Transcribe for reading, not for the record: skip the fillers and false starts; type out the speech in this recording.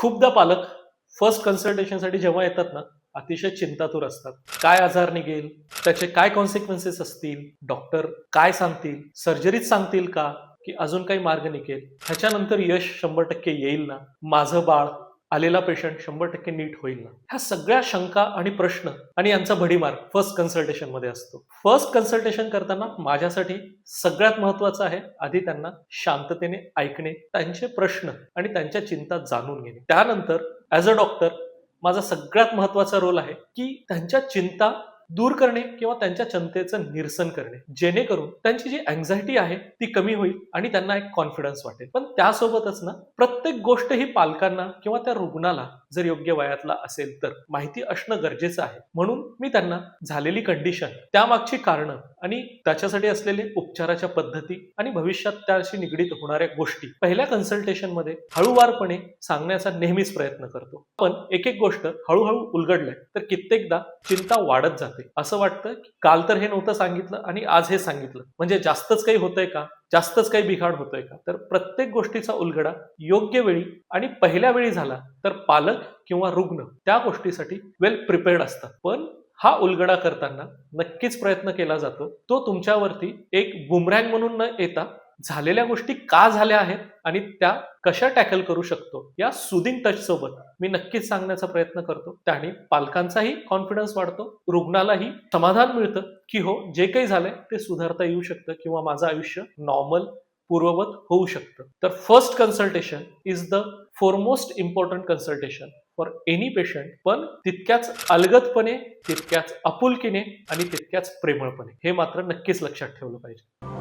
खूपदा पालक फर्स्ट कन्सल्टेशनसाठी जेव्हा येतात ना, अतिशय चिंतातूर असतात. काय आजार निघेल? त्याचे काय कॉन्सिक्वेन्सेस असतील? डॉक्टर काय सांगतील? सर्जरीच सांगतील का? की अजून काही मार्ग निघेल? ह्याच्यानंतर यश 100% येईल ना? माझं बाळ, आलेला पेशंट 100% नीट होईल ना? ह्या सगळ्या शंका आणि प्रश्न आणि यांचा भडीमार फर्स्ट कन्सल्टेशनमध्ये असतो. फर्स्ट कन्सल्टेशन करताना माझ्यासाठी सगळ्यात महत्त्वाचं आहे, आधी त्यांना शांततेने ऐकणे, त्यांचे प्रश्न आणि त्यांच्या चिंता जाणून घेणे. त्यानंतर ॲज अ डॉक्टर माझा सगळ्यात महत्त्वाचा रोल आहे, की त्यांच्या चिंता दूर करणे किंवा त्यांच्या चिंतेचं निरसन करणे. जेणेकरून त्यांची जी अँक्झायटी आहे ती कमी होईल आणि त्यांना एक कॉन्फिडन्स वाटेल. पण त्यासोबतच ना, प्रत्येक गोष्ट ही पालकांना किंवा त्या रुग्णाला जर योग्य वयातला असेल तर माहिती असणं गरजेचं आहे. म्हणून मी त्यांना झालेली कंडिशन, त्यामागची कारणं आणि त्याच्यासाठी असलेले उपचाराच्या पद्धती आणि भविष्यात त्याशी निगडीत होणाऱ्या गोष्टी पहिल्या कन्सल्टेशनमध्ये हळूवारपणे सांगण्याचा नेहमीच प्रयत्न करतो. पण एक एक गोष्ट हळूहळू उलगडलंय तर कित्येकदा चिंता वाढत जाते. असं वाटतं की काल तर हे नव्हतं सांगितलं आणि आज हे सांगितलं, म्हणजे जास्तच काही होतंय का? जास्तच काही बिघाड होतोय का? तर प्रत्येक गोष्टीचा उलगडा योग्य वेळी आणि पहिल्या वेळी झाला तर पालक किंवा रुग्ण त्या गोष्टीसाठी वेल प्रिपेअर्ड असतात. पण हा उलगडा करताना नक्कीच प्रयत्न केला जातो, तो तुमच्यावरती एक बुमरँग म्हणून न येता झालेल्या गोष्टी का झाल्या आहेत आणि त्या कशा टॅकल करू शकतो या सुदिंग टच सोबत मी नक्कीच सांगण्याचा प्रयत्न करतो. त्याने पालकांचाही कॉन्फिडन्स वाढतो, रुग्णालाही समाधान मिळतं की हो, जे काही झालंय ते सुधारता येऊ शकतं किंवा माझं आयुष्य नॉर्मल पूर्ववत होऊ शकतं. तर first consultation is the foremost important consultation for any patient, पण तितक्याच अलगदपणे, तितक्याच आपुलकीने आणि तितक्याच प्रेमळपणे. हे मात्र नक्कीच लक्षात ठेवलं पाहिजे.